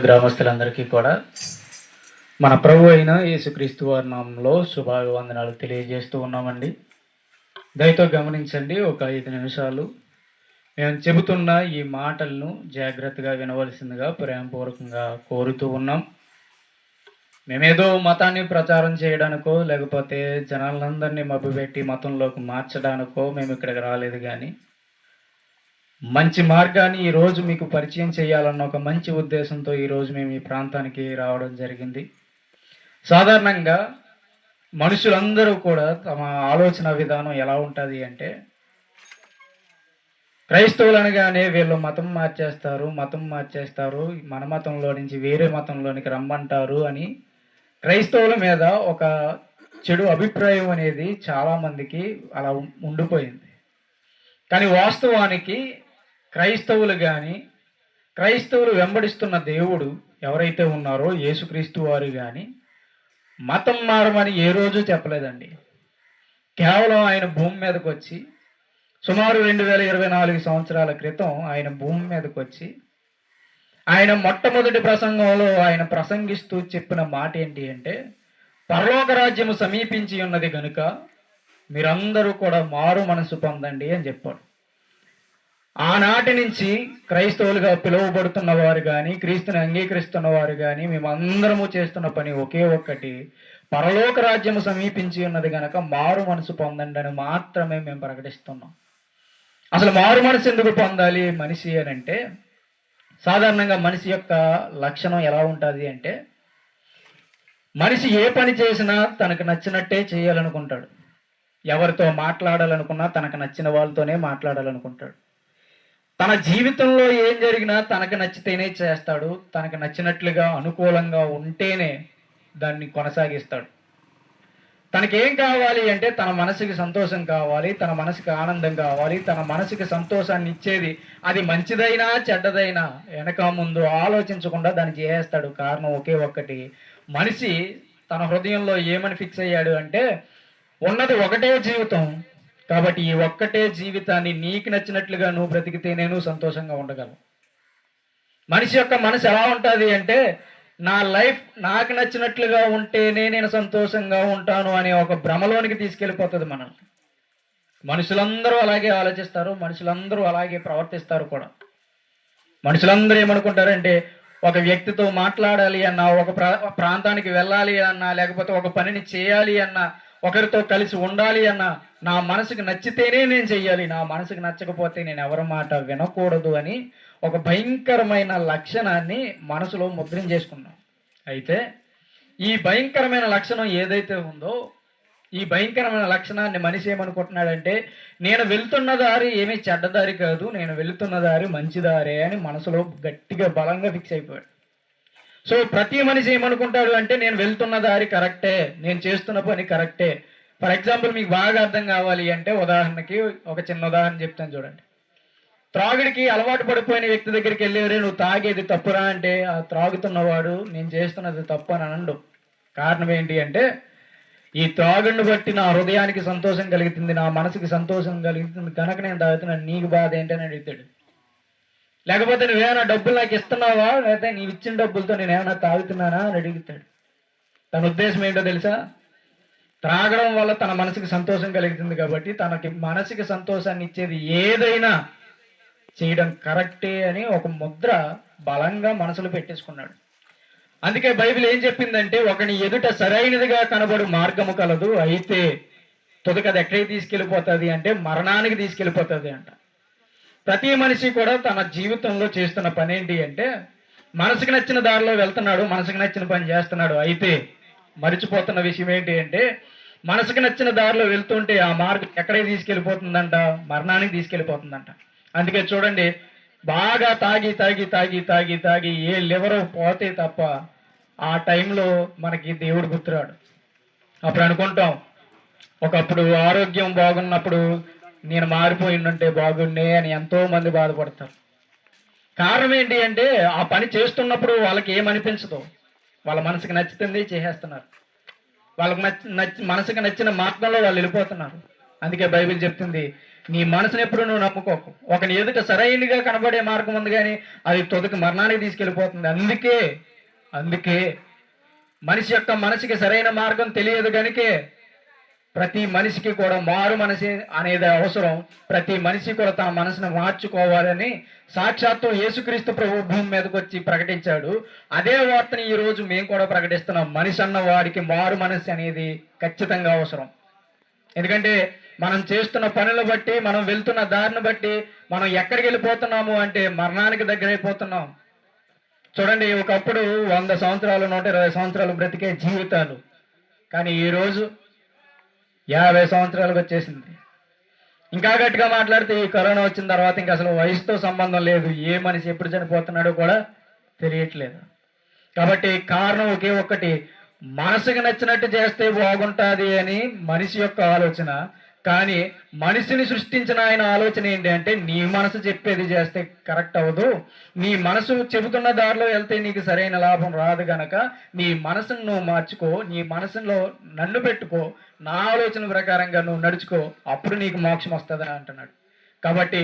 గ్రామస్తులందరికీ కూడా మన ప్రభు అయిన యేసుక్రీస్తు వారి నామంలో శుభాభివందనాలు తెలియజేస్తూ ఉన్నామండి. దయతో గమనించండి, ఒక 5 నిమిషాలు మేము చెబుతున్న ఈ మాటలను జాగ్రత్తగా వినవలసిందిగా ప్రేమపూర్వకంగా కోరుతూ ఉన్నాం. మేమేదో మతాన్ని ప్రచారం చేయడానికో లేకపోతే జనాలందరినీ మభ్యపెట్టి మతంలోకి మార్చడానికో మేము ఇక్కడికి రాలేదు, కానీ మంచి మార్గాన్ని ఈరోజు మీకు పరిచయం చేయాలన్న ఒక మంచి ఉద్దేశంతో ఈరోజు మేము ఈ ప్రాంతానికి రావడం జరిగింది. సాధారణంగా మనుషులందరూ కూడా తమ ఆలోచన విధానం ఎలా ఉంటుంది అంటే, క్రైస్తవులు అనగానే వీళ్ళు మతం మార్చేస్తారు, మన మతంలో నుంచి వేరే మతంలోనికి రమ్మంటారు అని క్రైస్తవుల మీద ఒక చెడు అభిప్రాయం అనేది చాలామందికి అలా ఉండిపోయింది. కానీ వాస్తవానికి క్రైస్తవులు వెంబడిస్తున్న దేవుడు ఎవరైతే ఉన్నారో యేసుక్రీస్తు వారు కానీ మతం మారమని ఏ రోజు చెప్పలేదండి. కేవలం ఆయన భూమి మీదకి వచ్చి సుమారు 2024 సంవత్సరాల క్రితం ఆయన భూమి మీదకి వచ్చి ఆయన మొట్టమొదటి ప్రసంగంలో ఆయన ప్రసంగిస్తూ చెప్పిన మాట ఏంటి అంటే, పరలోక రాజ్యము సమీపించి ఉన్నది కనుక మీరందరూ కూడా మారు మనసు పొందండి అని చెప్పాడు. ఆనాటి నుంచి క్రైస్తవులుగా పిలువబడుతున్న వారు కానీ క్రీస్తుని అంగీకరిస్తున్న వారు కానీ మేమందరము చేస్తున్న పని ఒకే ఒక్కటి, పరలోక రాజ్యము సమీపించి ఉన్నది కనుక మారు మనసు పొందండి అని మాత్రమే మేము ప్రకటిస్తున్నాం. అసలు మారు మనసు ఎందుకు పొందాలి మనిషి అని అంటే, సాధారణంగా మనిషి యొక్క లక్షణం ఎలా ఉంటుంది అంటే, మనిషి ఏ పని చేసినా తనకు నచ్చినట్టే చేయాలనుకుంటాడు. ఎవరితో మాట్లాడాలనుకున్నా తనకు నచ్చిన వాళ్ళతోనే మాట్లాడాలనుకుంటాడు. తన జీవితంలో ఏం జరిగినా తనకు నచ్చితేనే చేస్తాడు. తనకు నచ్చినట్లుగా అనుకూలంగా ఉంటేనే దాన్ని కొనసాగిస్తాడు. తనకేం కావాలి అంటే తన మనసుకి సంతోషం కావాలి, తన మనసుకి ఆనందం కావాలి, తన మనసుకి సంతోషాన్ని ఇచ్చేది అది మంచిదైనా చెడ్డదైనా వెనక ముందు ఆలోచించకుండా దాన్ని చేస్తాడు. కారణం ఒకే ఒక్కటి, మనిషి తన హృదయంలో ఏమని ఫిక్స్ అయ్యాడు అంటే, ఉన్నది ఒకటే జీవితం కాబట్టి ఈ ఒక్కటే జీవితాన్ని నీకు నచ్చినట్లుగా నువ్వు బ్రతికితేనే నువ్వు సంతోషంగా ఉండగలవు. మనిషి యొక్క మనసు ఎలా ఉంటుంది అంటే, నా లైఫ్ నాకు నచ్చినట్లుగా ఉంటేనే నేను సంతోషంగా ఉంటాను అనే ఒక భ్రమలోనికి తీసుకెళ్ళిపోతుంది మనల్ని. మనుషులందరూ అలాగే ఆలోచిస్తారు, మనుషులందరూ అలాగే ప్రవర్తిస్తారు కూడా. మనుషులందరూ ఏమనుకుంటారంటే, ఒక వ్యక్తితో మాట్లాడాలి అన్నా, ఒక ప్రాంతానికి వెళ్ళాలి అన్నా, లేకపోతే ఒక పనిని చేయాలి అన్నా, ఒకరితో కలిసి ఉండాలి అన్న నా మనసుకు నచ్చితేనే నేను చెయ్యాలి, నా మనసుకు నచ్చకపోతే నేను ఎవరి మాట వినకూడదు అని ఒక భయంకరమైన లక్షణాన్ని మనసులో ముద్రం చేసుకున్నాం. అయితే ఈ భయంకరమైన లక్షణం ఏదైతే ఉందో, ఈ భయంకరమైన లక్షణాన్ని మనిషి ఏమనుకుంటున్నాడంటే, నేను వెళ్తున్న దారి ఏమీ చెడ్డదారి కాదు, నేను వెళుతున్న దారి మంచి దారే అని మనసులో గట్టిగా బలంగా ఫిక్స్ అయిపోయాడు. సో ప్రతి మనిషి ఏమనుకుంటాడు అంటే, నేను వెళ్తున్న దారి కరెక్టే, నేను చేస్తున్న పని కరెక్టే. ఫర్ ఎగ్జాంపుల్ మీకు బాగా అర్థం కావాలి అంటే, ఉదాహరణకి ఒక చిన్న ఉదాహరణ చెప్తాను చూడండి. త్రాగుడికి అలవాటు పడిపోయిన వ్యక్తి దగ్గరికి వెళ్ళేవరే నువ్వు తాగేది తప్పురా అంటే, ఆ త్రాగుతున్నవాడు నేను చేస్తున్నది తప్పు అని అనండు. కారణం ఏంటి అంటే, ఈ త్రాగుడిని బట్టి నా హృదయానికి సంతోషం కలుగుతుంది, నా మనసుకి సంతోషం కలుగుతుంది కనుక నేను తాగుతున్నాను, నీకు బాధ ఏంటని అడుగుతాడు. లేకపోతే నువ్వేమైనా డబ్బులు నాకు ఇస్తున్నావా, లేకపోతే నీవు ఇచ్చిన డబ్బులతో నేను ఏమైనా తాగుతున్నానా అని అడుగుతాడు. తన ఉద్దేశం ఏంటో తెలుసా? త్రాగడం వల్ల తన మనసుకి సంతోషం కలుగుతుంది కాబట్టి తనకి మనసుకి సంతోషాన్ని ఇచ్చేది ఏదైనా చేయడం కరెక్టే అని ఒక ముద్ర బలంగా మనసులో పెట్టేసుకున్నాడు. అందుకే బైబిల్ ఏం చెప్పిందంటే, ఒకని ఎదుట సరైనదిగా కనబడు మార్గము కలదు, అయితే తుదకది ఎక్కడికి తీసుకెళ్ళిపోతుంది అంటే మరణానికి తీసుకెళ్ళిపోతుంది అంట. ప్రతి మనిషి కూడా తన జీవితంలో చేస్తున్న పని ఏంటి అంటే, మనసుకు నచ్చిన దారిలో వెళ్తున్నాడు, మనసుకు నచ్చిన పని చేస్తున్నాడు. అయితే మరిచిపోతున్న విషయం ఏంటి అంటే, మనసుకు నచ్చిన దారిలో వెళ్తుంటే ఆ మార్గం ఎక్కడికి తీసుకెళ్ళిపోతుందంట, మరణానికి తీసుకెళ్ళిపోతుందంట. అందుకే చూడండి, బాగా తాగి తాగి తాగి తాగి తాగి ఏ లివర్ పోతే తప్ప ఆ టైంలో మనకి దేవుడు గుర్తురాడు. అప్పుడు అనుకుంటాం, ఒకప్పుడు ఆరోగ్యం బాగున్నప్పుడు నేను మారిపోయిందంటే బాగుండే అని ఎంతో మంది బాధపడతారు. కారణం ఏంటి అంటే, ఆ పని చేస్తున్నప్పుడు వాళ్ళకి ఏమనిపించదు, వాళ్ళ మనసుకి నచ్చుతుంది చేసేస్తున్నారు, వాళ్ళకి మనసుకి నచ్చిన మార్గంలో వాళ్ళు వెళ్ళిపోతున్నారు. అందుకే బైబిల్ చెప్తుంది, నీ మనసుని ఎప్పుడు నువ్వు నమ్ముకోకు. ఒకని ఎదుట సరైనగా కనబడే మార్గం ఉంది, కానీ అది తొదకి మరణానికి తీసుకెళ్ళిపోతుంది. అందుకే మనిషి యొక్క మనసుకి సరైన మార్గం తెలియదు కనుకే ప్రతి మనిషికి కూడా మారు మనసి అనేది అవసరం. ప్రతి మనిషి కూడా తన మనసును మార్చుకోవాలని సాక్షాత్తు యేసుక్రీస్తు ప్రభు భూమి మీదకి వచ్చి ప్రకటించాడు. అదే వార్తని ఈ రోజు మేము కూడా ప్రకటిస్తున్నాం. మనిషి అన్న వాడికి మారు మనసి అనేది ఖచ్చితంగా అవసరం. ఎందుకంటే మనం చేస్తున్న పనులు బట్టి, మనం వెళ్తున్న దారిని బట్టి మనం ఎక్కడికి వెళ్ళిపోతున్నాము అంటే మరణానికి దగ్గరైపోతున్నాం. చూడండి, ఒకప్పుడు 100 సంవత్సరాలు 120 సంవత్సరాలు బ్రతికే జీవితాలు, కానీ ఈరోజు 50 సంవత్సరాలకు వచ్చేసింది. ఇంకా గట్టిగా మాట్లాడితే ఈ కరోనా వచ్చిన తర్వాత ఇంకా అసలు వయసుతో సంబంధం లేదు, ఏ మనిషి ఎప్పుడు చనిపోతున్నాడో కూడా తెలియట్లేదు. కాబట్టి కారణం ఒకే ఒక్కటి, మనసుకు నచ్చినట్టు చేస్తే బాగుంటుంది అని మనిషి యొక్క ఆలోచన. కానీ మనిషిని సృష్టించిన ఆయన ఆలోచన ఏంటి అంటే, నీ మనసు చెప్పేది చేస్తే కరెక్ట్ అవ్వదు, నీ మనసు చెబుతున్న దారిలో వెళ్తే నీకు సరైన లాభం రాదు గనక నీ మనసును నువ్వు మార్చుకో, నీ మనసులో నన్ను పెట్టుకో, నా ఆలోచన ప్రకారంగా నువ్వు నడుచుకో, అప్పుడు నీకు మోక్షం వస్తుందని అంటున్నాడు. కాబట్టి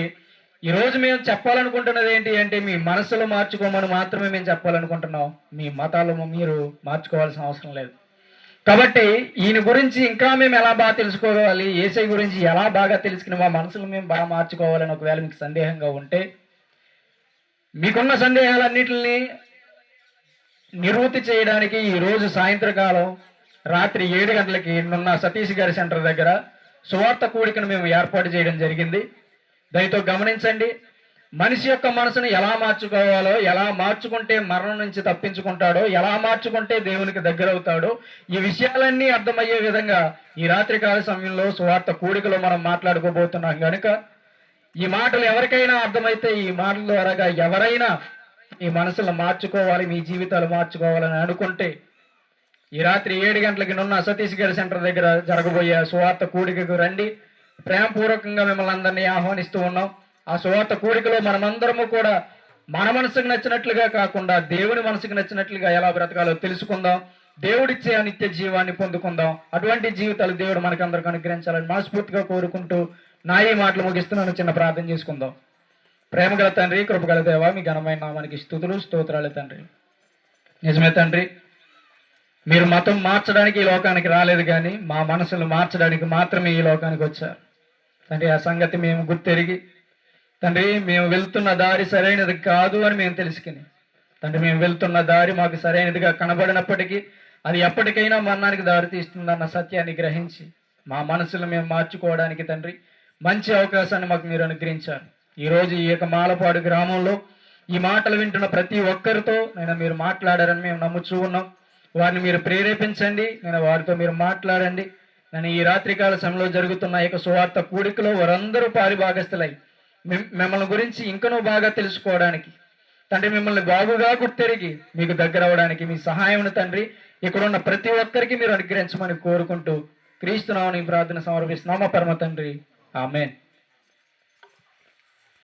ఈరోజు మేము చెప్పాలనుకుంటున్నది ఏంటి అంటే, మీ మనసులో మార్చుకోమని మాత్రమే మేము చెప్పాలనుకుంటున్నాం. మీ మతాలను మీరు మార్చుకోవాల్సిన అవసరం లేదు. కాబట్టి ఈయన గురించి ఇంకా మేము ఎలా బాగా తెలుసుకోవాలి, యేసయ్య గురించి ఎలా బాగా తెలుసుకుని మా మనసులు మేము బాగా మార్చుకోవాలని ఒకవేళ మీకు సందేహంగా ఉంటే, మీకున్న సందేహాలన్నింటినీ నివృత్తి చేయడానికి ఈరోజు సాయంత్రకాలం రాత్రి 7 గంటలకి నున్న సతీష్ గారి సెంటర్ దగ్గర సువార్త కూడికను మేము ఏర్పాటు చేయడం జరిగింది. దయతో గమనించండి. మనిషి యొక్క మనసును ఎలా మార్చుకోవాలో, ఎలా మార్చుకుంటే మరణం నుంచి తప్పించుకుంటాడో, ఎలా మార్చుకుంటే దేవునికి దగ్గర అవుతాడో, ఈ విషయాలన్నీ అర్థమయ్యే విధంగా ఈ రాత్రికాల సమయంలో సువార్త కూడికలో మనం మాట్లాడుకోబోతున్నాం కనుక ఈ మాటలు ఎవరికైనా అర్థమైతే, ఈ మాటల ద్వారాగా ఎవరైనా ఈ మనసులను మార్చుకోవాలి, మీ జీవితాలు మార్చుకోవాలని అనుకుంటే ఈ రాత్రి 7 గంటలకి నున్న సతీష్ గారి సెంటర్ దగ్గర జరగబోయే సువార్త కూడికకు రండి. ప్రేమపూర్వకంగా మిమ్మల్ని అందరినీ ఆహ్వానిస్తూ ఉన్నాం. ఆ సువార్త కూడికలో మనమందరము కూడా మన మనసుకు నచ్చినట్లుగా కాకుండా దేవుని మనసుకు నచ్చినట్లుగా ఎలా బ్రతకాలో తెలుసుకుందాం. దేవుడిచ్చే ఆ నిత్య జీవాన్ని పొందుకుందాం. అటువంటి జీవితాలు దేవుడు మనకందరికి అనుగ్రహించాలని మనస్ఫూర్తిగా కోరుకుంటూ నా ఈ మాటలు ముగిస్తున్నాను. చిన్న ప్రార్థన చేసుకుందాం. ప్రేమగల తండ్రి, కృపగల దేవ, మీ ఘనమైన నామానికి స్తుతులు స్తోత్రాలు తండ్రి. నిజమే తండ్రి, మీరు మతం మార్చడానికి ఈ లోకానికి రాలేదు, కానీ మా మనసులు మార్చడానికి మాత్రమే ఈ లోకానికి వచ్చారు తండ్రి. ఆ సంగతి మేము గుర్తెరిగి తండ్రి, మేము వెళ్తున్న దారి సరైనది కాదు అని మేము తెలుసుకుని తండ్రి, మేము వెళ్తున్న దారి మాకు సరైనదిగా కనబడినప్పటికీ అది ఎప్పటికైనా మరణానికి దారి తీస్తుందన్న సత్యాన్ని గ్రహించి మా మనసులు మేము మార్చుకోవడానికి తండ్రి మంచి అవకాశాన్ని మాకు మీరు అనుగ్రహించారు. ఈరోజు ఈ యొక్క మాలపాడు గ్రామంలో ఈ మాటలు వింటున్న ప్రతి ఒక్కరితో మీరు మాట్లాడారని మేము నమ్ముచూ ఉన్నాం. వారిని మీరు ప్రేరేపించండి, వారితో మీరు మాట్లాడండి. ఈ రాత్రికాల సమయంలో జరుగుతున్న ఈ యొక్క సువార్త కూడికలో వారందరూ పారిభాగస్తులై మిమ్మల్ని గురించి ఇంకనూ బాగా తెలుసుకోవడానికి తండ్రి, మిమ్మల్ని బాగుగా గుర్తెరిగి మీకు దగ్గర అవడానికి మీ సహాయం తండ్రి ఇక్కడ ఉన్న ప్రతి ఒక్కరికి మీరు అనుగ్రహించమని కోరుకుంటూ క్రీస్తు నామమున ప్రార్థన సమర్పిస్తున్నాము పరమ తండ్రి. ఆమేన్.